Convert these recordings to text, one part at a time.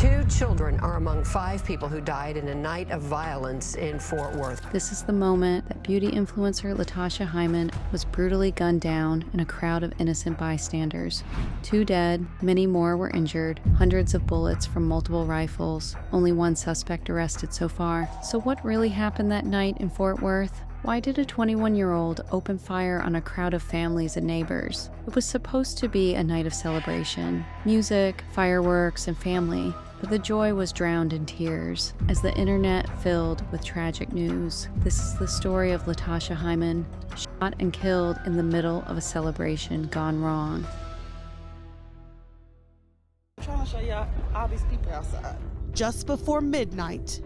2 children are among 5 people who died in a night of violence in Fort Worth. This is the moment that beauty influencer Tasha Hyman was brutally gunned down in a crowd of innocent bystanders. 2 dead, many more were injured, hundreds of bullets from multiple rifles, only 1 suspect arrested so far. So what really happened that night in Fort Worth? Why did a 21-year-old open fire on a crowd of families and neighbors? It was supposed to be a night of celebration, music, fireworks, and family, but the joy was drowned in tears as the internet filled with tragic news. This is the story of Tasha Hyman, shot and killed in the middle of a celebration gone wrong. I'm trying to show y'all all these people outside. Just before midnight,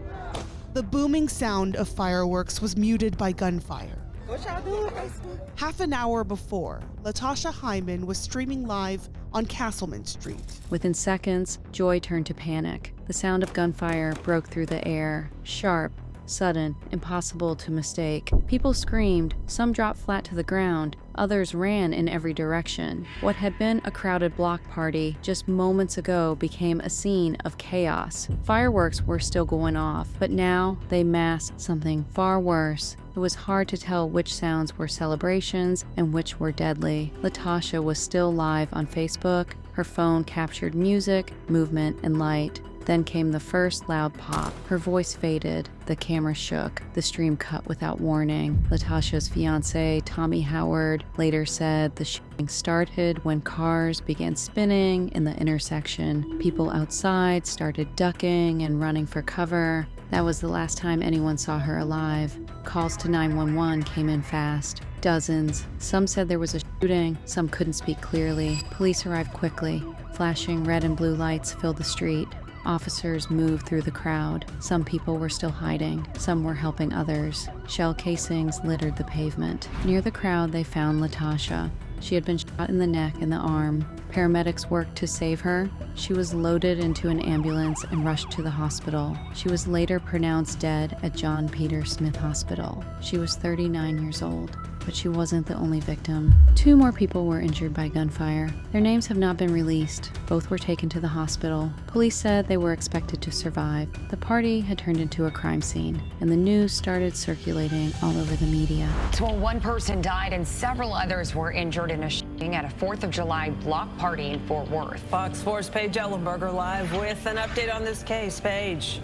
the booming sound of fireworks was muted by gunfire. What y'all doing, Facebook? Half an hour before, Tasha Hyman was streaming live on Castleman Street. Within seconds, joy turned to panic. The sound of gunfire broke through the air, sharp, sudden, impossible to mistake. People screamed, some dropped flat to the ground, others ran in every direction. What had been a crowded block party just moments ago became a scene of chaos. Fireworks were still going off, but now they masked something far worse. It was hard to tell which sounds were celebrations and which were deadly. Tasha was still live on Facebook. Her phone captured music, movement, and light. Then came the first loud pop. Her voice faded, the camera shook, the stream cut without warning. Tasha's fiancé, Tommy Howard, later said the shooting started when cars began spinning in the intersection. People outside started ducking and running for cover. That was the last time anyone saw her alive. Calls to 911 came in fast. Dozens. Some said there was a shooting, some couldn't speak clearly. Police arrived quickly. Flashing red and blue lights filled the street. Officers moved through the crowd. Some people were still hiding. Some were helping others. Shell casings littered the pavement. Near the crowd, they found Tasha. She had been shot in the neck and the arm. Paramedics worked to save her. She was loaded into an ambulance and rushed to the hospital. She was later pronounced dead at John Peter Smith Hospital. She was 39 years old. But she wasn't the only victim. 2 more people were injured by gunfire. Their names have not been released. Both were taken to the hospital. Police said they were expected to survive. The party had turned into a crime scene, and the news started circulating all over the media. Well, 1 person died and several others were injured in a shooting at a 4th of July block party in Fort Worth. Fox 4's Paige Ellenberger live with an update on this case. Paige.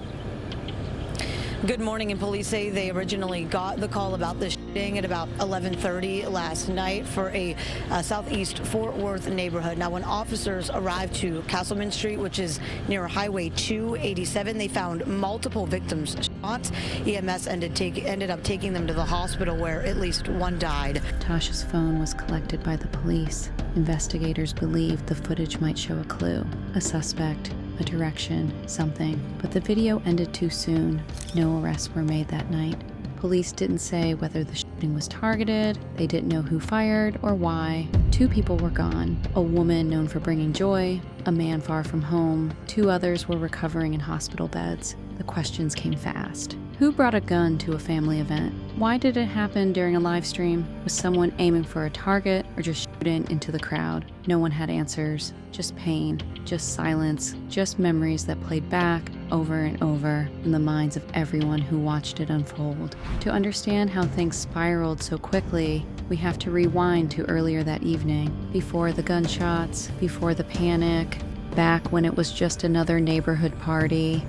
Good morning, and police say they originally got the call about this shooting at about 11:30 last night for a southeast Fort Worth neighborhood. Now, when officers arrived to Castleman Street, which is near Highway 287, they found multiple victims shot. EMS ended up taking them to the hospital, where at least 1 died. Tasha's phone was collected by the police. Investigators believed the footage might show a clue, a suspect, a direction, something. But the video ended too soon. No arrests were made that night. Police didn't say whether the shooting was targeted, they didn't know who fired or why. 2 people were gone. A woman known for bringing joy, a man far from home. 2 others were recovering in hospital beds. The questions came fast. Who brought a gun to a family event? Why did it happen during a live stream? Was someone aiming for a target or just shooting into the crowd? No one had answers. Just pain, just silence, just memories that played back over and over in the minds of everyone who watched it unfold. To understand how things spiraled so quickly, we have to rewind to earlier that evening, before the gunshots, before the panic, back when it was just another neighborhood party.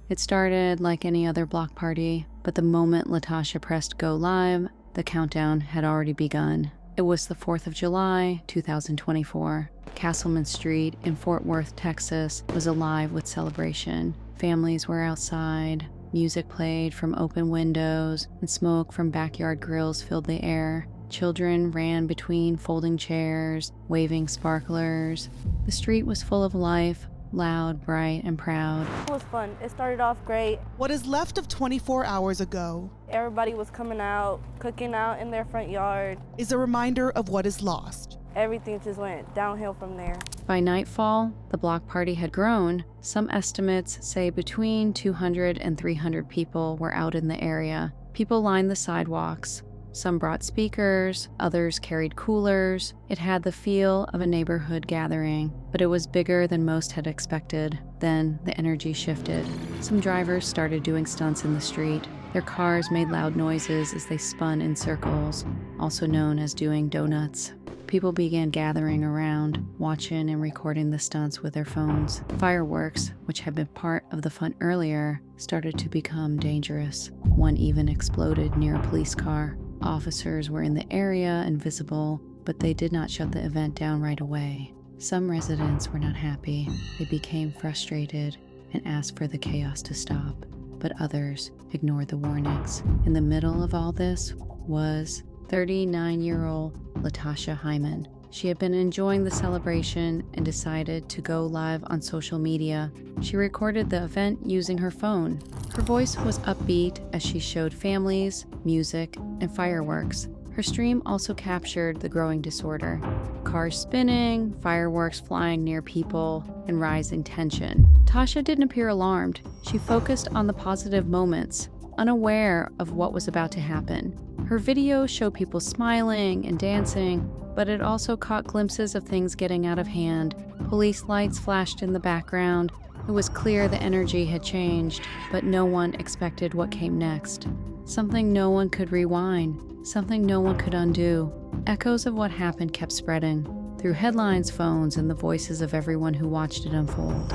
It started like any other block party, but the moment Tasha pressed go live, the countdown had already begun. It was the 4th of July, 2024. Castleman Street in Fort Worth, Texas was alive with celebration. Families were outside, music played from open windows, and smoke from backyard grills filled the air. Children ran between folding chairs, waving sparklers. The street was full of life, loud, bright, and proud. It was fun. It started off great. What is left of 24 hours ago Everybody was coming out, cooking out in their front yard. is a reminder of what is lost. Everything just went downhill from there. By nightfall, the block party had grown. Some estimates say between 200 and 300 people were out in the area. People lined the sidewalks. Some brought speakers, others carried coolers. It had the feel of a neighborhood gathering, but it was bigger than most had expected. Then the energy shifted. Some drivers started doing stunts in the street. Their cars made loud noises as they spun in circles, also known as doing donuts. People began gathering around, watching and recording the stunts with their phones. Fireworks, which had been part of the fun earlier, started to become dangerous. One even exploded near a police car. Officers were in the area and visible, but they did not shut the event down right away. Some residents were not happy. They became frustrated and asked for the chaos to stop, but others ignored the warnings. In the middle of all this was 39-year-old Tasha Hyman. She had been enjoying the celebration and decided to go live on social media. She recorded the event using her phone. Her voice was upbeat as she showed families, music, and fireworks. Her stream also captured the growing disorder. Cars spinning, fireworks flying near people, and rising tension. Tasha didn't appear alarmed. She focused on the positive moments, unaware of what was about to happen. Her videos showed people smiling and dancing, but it also caught glimpses of things getting out of hand. Police lights flashed in the background. It was clear the energy had changed, but no one expected what came next. Something no one could rewind, something no one could undo. Echoes of what happened kept spreading, through headlines, phones, and the voices of everyone who watched it unfold.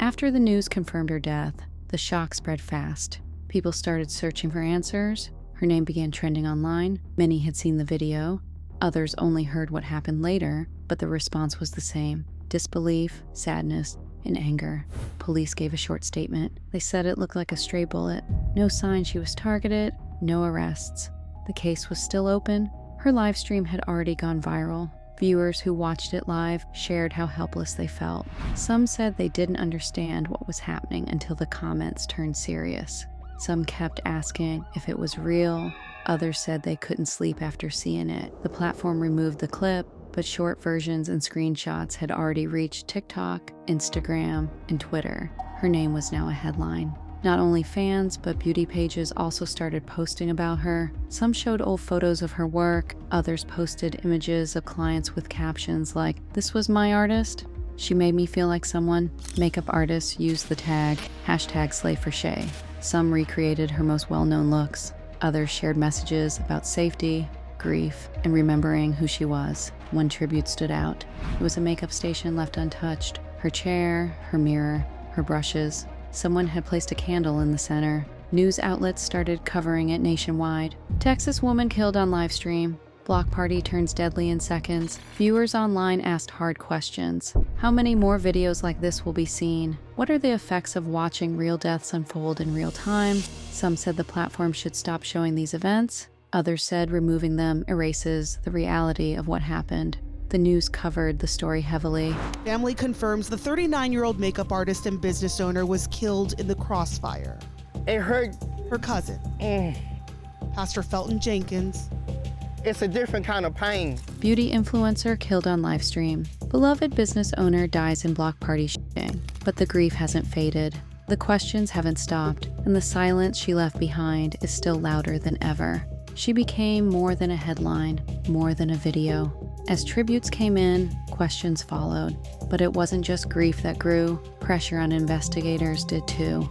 After the news confirmed her death, the shock spread fast. People started searching for answers. Her name began trending online. Many had seen the video. Others only heard what happened later, but the response was the same: disbelief, sadness, and anger. Police gave a short statement. They said it looked like a stray bullet. No sign she was targeted, no arrests. The case was still open. Her live stream had already gone viral. Viewers who watched it live shared how helpless they felt. Some said they didn't understand what was happening until the comments turned serious. Some kept asking if it was real. Others said they couldn't sleep after seeing it. The platform removed the clip, but short versions and screenshots had already reached TikTok, Instagram, and Twitter. Her name was now a headline. Not only fans, but beauty pages also started posting about her. Some showed old photos of her work. Others posted images of clients with captions like, "This was my artist. She made me feel like someone." Makeup artists used the tag #SlayForShay. Some recreated her most well-known looks. Others shared messages about safety, grief, and remembering who she was. One tribute stood out. It was a makeup station left untouched. Her chair, her mirror, her brushes. Someone had placed a candle in the center. News outlets started covering it nationwide. Texas woman killed on livestream. Block party turns deadly in seconds. Viewers online asked hard questions. How many more videos like this will be seen? What are the effects of watching real deaths unfold in real time? Some said the platform should stop showing these events. Others said removing them erases the reality of what happened. The news covered the story heavily. Family confirms the 39-year-old makeup artist and business owner was killed in the crossfire. It hurt. Her cousin, Pastor Felton Jenkins. It's a different kind of pain. Beauty influencer killed on livestream. Beloved business owner dies in block party shooting. But the grief hasn't faded. The questions haven't stopped, and the silence she left behind is still louder than ever. She became more than a headline, more than a video. As tributes came in, questions followed. But it wasn't just grief that grew, pressure on investigators did too.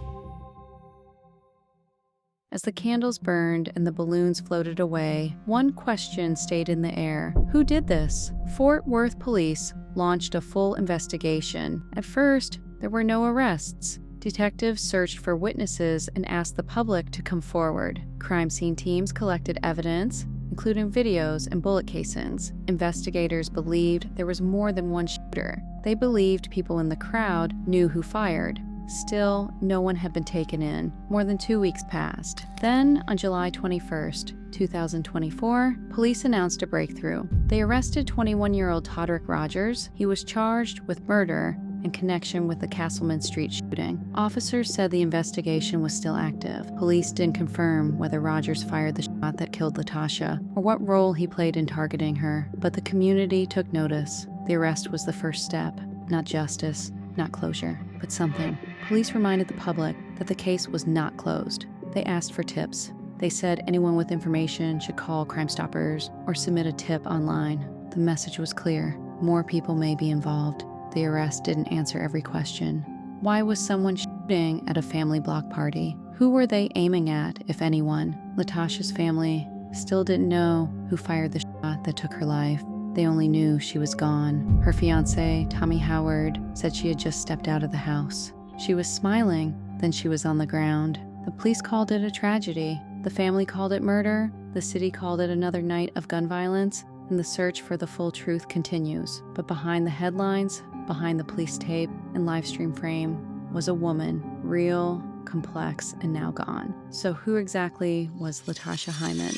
As the candles burned and the balloons floated away, one question stayed in the air. Who did this? Fort Worth police launched a full investigation. At first, there were no arrests. Detectives searched for witnesses and asked the public to come forward. Crime scene teams collected evidence, including videos and bullet casings. Investigators believed there was more than one shooter. They believed people in the crowd knew who fired. Still, no one had been taken in. More than 2 weeks passed. Then, on July 21st, 2024, police announced a breakthrough. They arrested 21-year-old Todrick Rogers. He was charged with murder in connection with the Castleman Street shooting. Officers said the investigation was still active. Police didn't confirm whether Rogers fired the shot that killed Tasha or what role he played in targeting her, but the community took notice. The arrest was the first step, not justice, not closure, but something. Police reminded the public that the case was not closed. They asked for tips. They said anyone with information should call Crime Stoppers or submit a tip online. The message was clear. More people may be involved. The arrest didn't answer every question. Why was someone shooting at a family block party? Who were they aiming at, if anyone? Latasha's family still didn't know who fired the shot that took her life. They only knew she was gone. Her fiancé, Tommy Howard, said she had just stepped out of the house. She was smiling, then she was on the ground. The police called it a tragedy. The family called it murder. The city called it another night of gun violence. And the search for the full truth continues. But behind the headlines, behind the police tape and Livestream frame, was a woman, real, complex, and now gone. So who exactly was Latasha Hyman?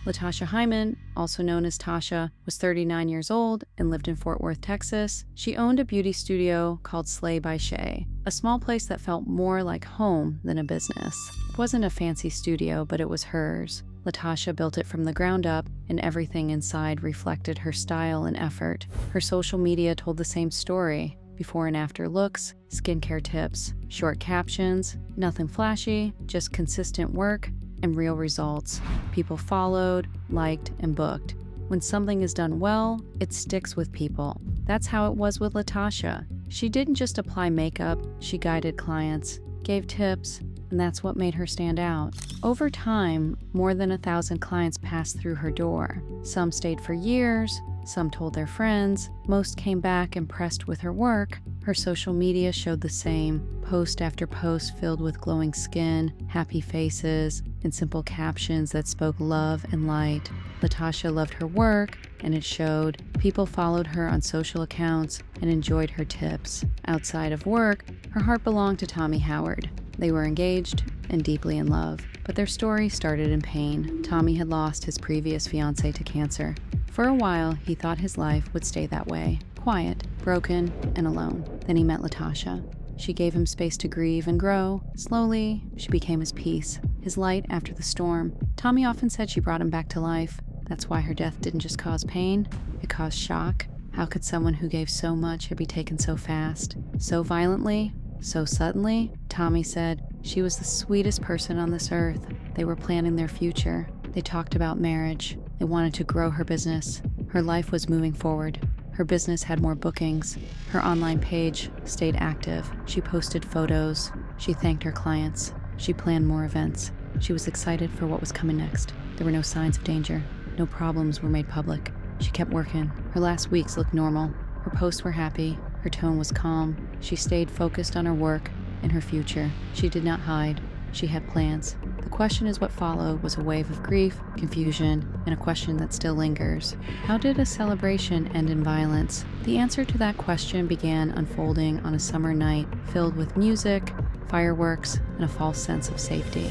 Latasha Hyman, also known as Tasha, was 39 years old and lived in Fort Worth, Texas. She owned a beauty studio called Slay by Shay, a small place that felt more like home than a business. It wasn't a fancy studio, but it was hers. Latasha built it from the ground up, and everything inside reflected her style and effort. Her social media told the same story. Before and after looks, skincare tips, short captions, nothing flashy, just consistent work and real results. People followed, liked, and booked. When something is done well, it sticks with people. That's how it was with Latasha. She didn't just apply makeup, she guided clients, gave tips, and that's what made her stand out. Over time, more than 1,000 clients passed through her door. Some stayed for years, some told their friends, most came back impressed with her work. Her social media showed the same, post after post filled with glowing skin, happy faces, and simple captions that spoke love and light. Latasha loved her work, and it showed. People followed her on social accounts and enjoyed her tips. Outside of work, her heart belonged to Tommy Howard. They were engaged and deeply in love, but their story started in pain. Tommy had lost his previous fiancé to cancer. For a while, he thought his life would stay that way, quiet, broken, and alone. Then he met Latasha. She gave him space to grieve and grow. Slowly, she became his peace, his light after the storm. Tommy often said she brought him back to life. That's why her death didn't just cause pain, it caused shock. How could someone who gave so much be taken so fast, so violently, so suddenly? Tommy said she was the sweetest person on this earth. They were planning their future. They talked about marriage. They wanted to grow her business. Her life was moving forward. Her business had more bookings. Her online page stayed active. She posted photos. She thanked her clients. She planned more events. She was excited for what was coming next. There were no signs of danger. No problems were made public. She kept working. Her last weeks looked normal. Her posts were happy. Her tone was calm. She stayed focused on her work and her future. She did not hide. She had plans. The question is what followed was a wave of grief, confusion, and a question that still lingers. How did a celebration end in violence? The answer to that question began unfolding on a summer night filled with music, fireworks, and a false sense of safety.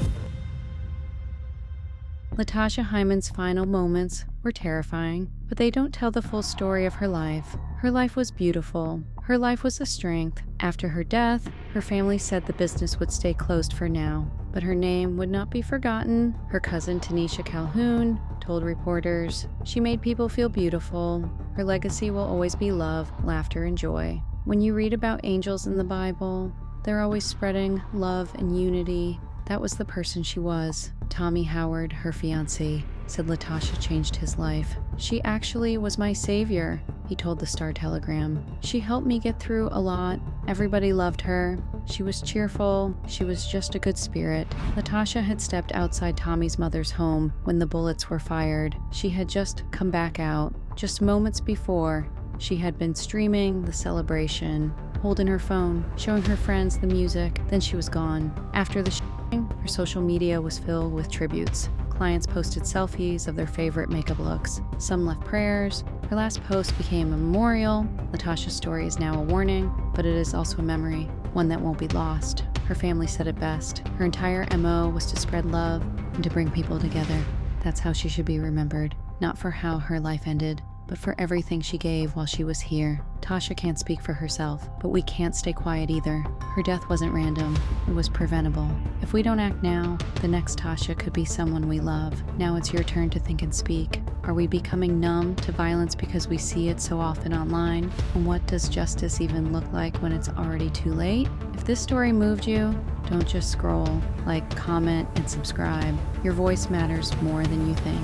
Latasha Hyman's final moments were terrifying, but they don't tell the full story of her life. Her life was beautiful. Her life was a strength. After her death, her family said the business would stay closed for now, but her name would not be forgotten. Her cousin Tanisha Calhoun told reporters, "She made people feel beautiful. Her legacy will always be love, laughter, and joy." When you read about angels in the Bible, they're always spreading love and unity. That was the person she was. Tommy Howard, her fiancé, said Latasha changed his life. "She actually was my savior," he told the Star-Telegram. "She helped me get through a lot. Everybody loved her. She was cheerful. She was just a good spirit." Latasha had stepped outside Tommy's mother's home when the bullets were fired. She had just come back out. Just moments before, she had been streaming the celebration, holding her phone, showing her friends the music. Then she was gone. After the her social media was filled with tributes. Clients posted selfies of their favorite makeup looks. Some left prayers. Her last post became a memorial. Latasha's story is now a warning, but it is also a memory, one that won't be lost. Her family said it best. Her entire MO was to spread love and to bring people together. That's how she should be remembered, not for how her life ended, but for everything she gave while she was here. Tasha can't speak for herself, but we can't stay quiet either. Her death wasn't random, it was preventable. If we don't act now, the next Tasha could be someone we love. Now it's your turn to think and speak. Are we becoming numb to violence because we see it so often online? And what does justice even look like when it's already too late? If this story moved you, don't just scroll, like, comment, and subscribe. Your voice matters more than you think.